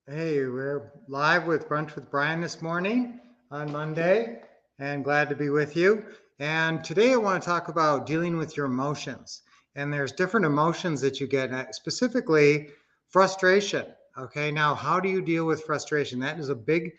Hey, we're live with Brunch with Brian this morning on Monday, and glad to be with you. And today I want to talk about dealing with your emotions. And there's different emotions that you get, specifically frustration. Okay, now how do you deal with frustration? That is a big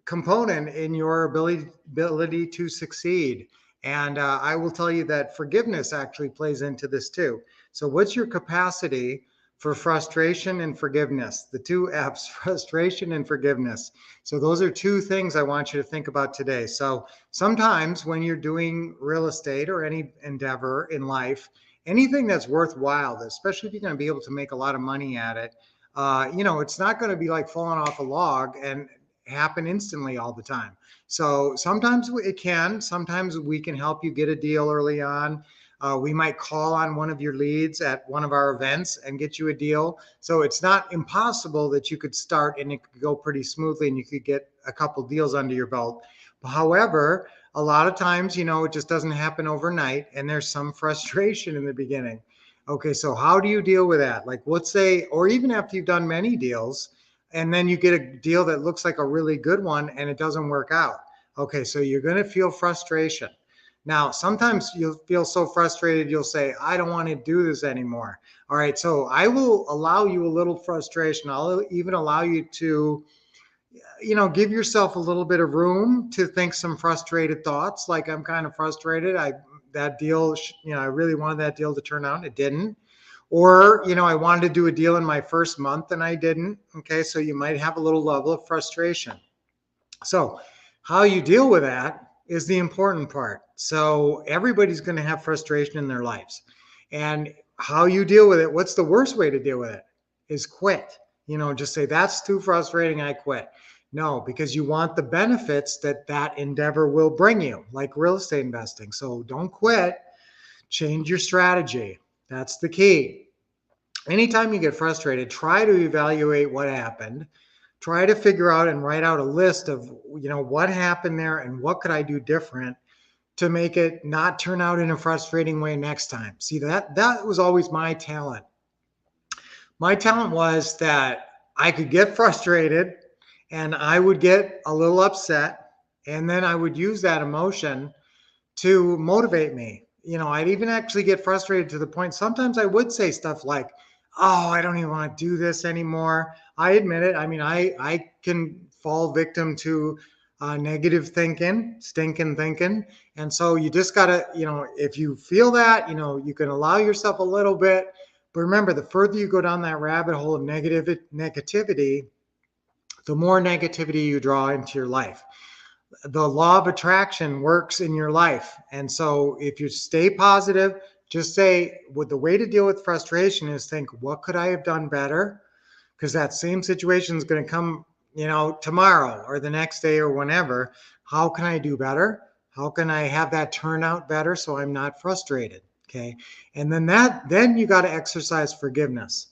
component in your ability to succeed. And I will tell you that forgiveness actually plays into this too. So, what's your capacity for frustration and forgiveness? The two F's, frustration and forgiveness. So, those are two things I want you to think about today. So, sometimes when you're doing real estate or any endeavor in life, anything that's worthwhile, especially if you're going to be able to make a lot of money at it, it's not going to be like falling off a log and happen instantly all the time. So sometimes it can. Sometimes we can help you get a deal early on. We might call on one of your leads at one of our events and get you a deal. So it's not impossible that you could start and it could go pretty smoothly and you could get a couple deals under your belt. However, a lot of times, it just doesn't happen overnight and there's some frustration in the beginning. Okay, so how do you deal with that? Like, let's say, or even after you've done many deals, and then you get a deal that looks like a really good one and it doesn't work out. Okay, so you're going to feel frustration. Now, sometimes you'll feel so frustrated, you'll say, I don't want to do this anymore. All right, so I will allow you a little frustration. I'll even allow you to, give yourself a little bit of room to think some frustrated thoughts, like I'm kind of frustrated. That deal, I really wanted that deal to turn out. It didn't. Or, I wanted to do a deal in my first month and I didn't. Okay. So you might have a little level of frustration. So how you deal with that is the important part. So everybody's going to have frustration in their lives. And how you deal with it, what's the worst way to deal with it is quit. Just say, that's too frustrating. I quit. No, because you want the benefits that that endeavor will bring you, like real estate investing. So don't quit, change your strategy. That's the key. Anytime you get frustrated, try to evaluate what happened. Try to figure out and write out a list of, what happened there and what could I do different to make it not turn out in a frustrating way next time. See, that was always my talent. My talent was that I could get frustrated and I would get a little upset and then I would use that emotion to motivate me. I'd even actually get frustrated to the point sometimes I would say stuff like, oh, I don't even want to do this anymore. I admit it. I mean, I can fall victim to negative thinking, stinking thinking. And so you just got to, if you feel that, you can allow yourself a little bit. But remember, the further you go down that rabbit hole of negativity, the more negativity you draw into your life. The law of attraction works in your life. And so if you stay positive, just say, well, the way to deal with frustration is think, what could I have done better? Because that same situation is going to come, tomorrow or the next day or whenever. How can I do better? How can I have that turn out better so I'm not frustrated? Okay. And then you got to exercise forgiveness.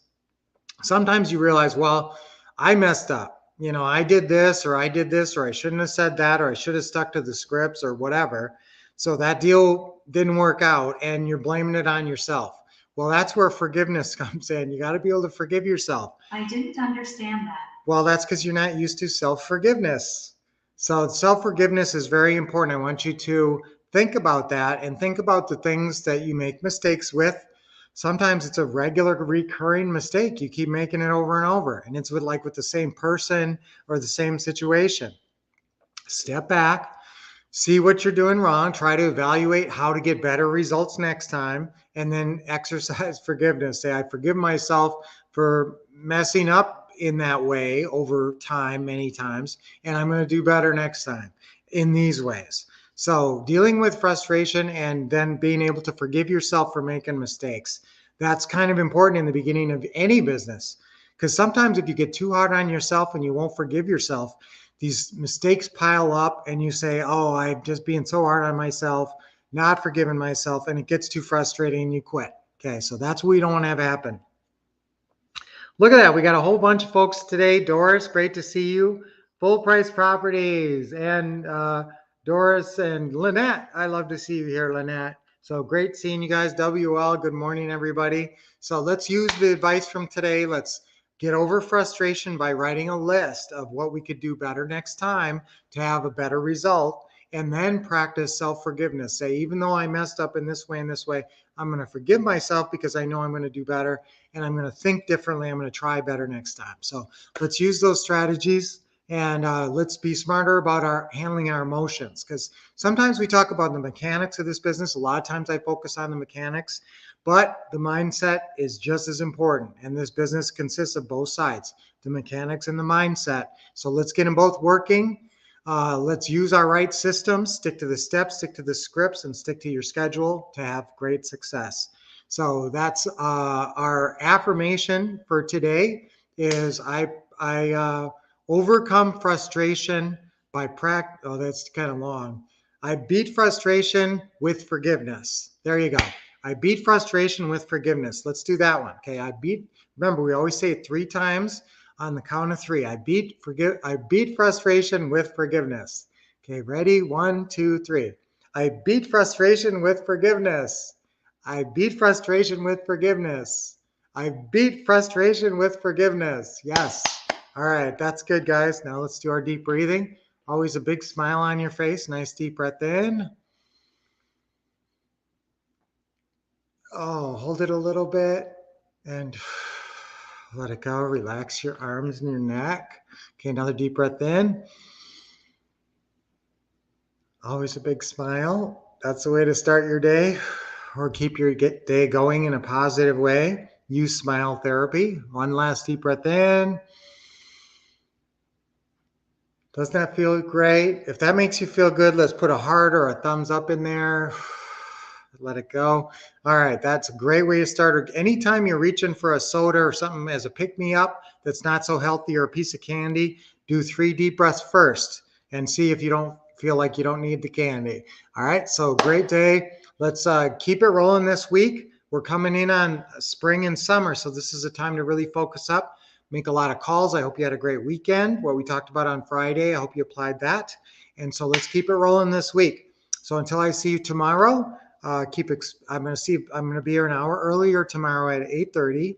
Sometimes you realize, well, I messed up. I did this, or I shouldn't have said that, or I should have stuck to the scripts or whatever. So that deal didn't work out and you're blaming it on yourself. Well, that's where forgiveness comes in. You got to be able to forgive yourself. I didn't understand that. Well, that's because you're not used to self-forgiveness. So self-forgiveness is very important. I want you to think about that and think about the things that you make mistakes with. Sometimes it's a regular recurring mistake. You keep making it over and over. And it's with the same person or the same situation. Step back, see what you're doing wrong, try to evaluate how to get better results next time, and then exercise forgiveness. Say, I forgive myself for messing up in that way over time, many times, and I'm going to do better next time in these ways. So dealing with frustration and then being able to forgive yourself for making mistakes. That's kind of important in the beginning of any business. Because sometimes if you get too hard on yourself and you won't forgive yourself, these mistakes pile up and you say, oh, I'm just being so hard on myself, not forgiving myself, and it gets too frustrating and you quit. Okay, so that's what we don't want to have happen. Look at that. We got a whole bunch of folks today. Doris, great to see you. Full Price Properties and Doris and Lynette. I love to see you here, Lynette. So great seeing you guys. WL, good morning, everybody. So let's use the advice from today. Let's Get over frustration by writing a list of what we could do better next time to have a better result. And then practice self-forgiveness. Say, even though I messed up in this way, I'm going to forgive myself because I know I'm going to do better, and I'm going to think differently. I'm going to try better next time. So let's use those strategies, and let's be smarter about handling our emotions, because sometimes we talk about the mechanics of this business. A lot of times I focus on the mechanics, but the mindset is just as important. And this business consists of both sides, the mechanics and the mindset. So let's get them both working. Let's use our right systems, stick to the steps, stick to the scripts, and stick to your schedule to have great success. So that's our affirmation for today is I overcome frustration by practice. Oh, that's kind of long. I beat frustration with forgiveness. There you go. I beat frustration with forgiveness. Let's do that one. Okay. Remember, we always say it 3 times on the count of 3. I beat frustration with forgiveness. Okay, ready? 1, 2, 3. I beat frustration with forgiveness. I beat frustration with forgiveness. I beat frustration with forgiveness. Yes. All right, that's good, guys. Now let's do our deep breathing. Always a big smile on your face. Nice deep breath in. Oh, hold it a little bit and let it go. Relax your arms and your neck. Okay, another deep breath in. Always a big smile. That's the way to start your day, or keep your day going in a positive way. Use smile therapy. One last deep breath in. Doesn't that feel great? If that makes you feel good, let's put a heart or a thumbs up in there. Let it go. All right, that's a great way to start. Anytime you're reaching for a soda or something as a pick-me-up that's not so healthy, or a piece of candy, do 3 deep breaths first and see if you don't feel like you don't need the candy. All right, so great day. Let's keep it rolling this week. We're coming in on spring and summer, so this is a time to really focus up, make a lot of calls. I hope you had a great weekend. What we talked about on Friday, I hope you applied that. And so let's keep it rolling this week. So until I see you tomorrow, I'm going to be here an hour earlier tomorrow at 8:30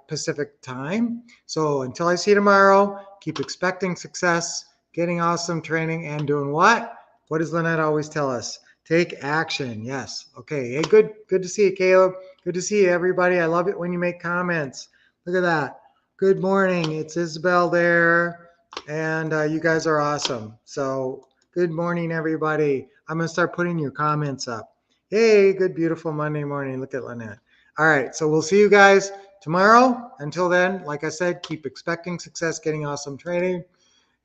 Pacific time. So until I see you tomorrow, keep expecting success, getting awesome training, and doing what? What does Lynette always tell us? Take action. Yes. Okay. Hey, good to see you, Caleb. Good to see you, everybody. I love it when you make comments. Look at that. Good morning. It's Isabel there, and you guys are awesome. So good morning, everybody. I'm going to start putting your comments up. Hey, good, beautiful Monday morning. Look at Lynette. All right, so we'll see you guys tomorrow. Until then, like I said, keep expecting success, getting awesome training,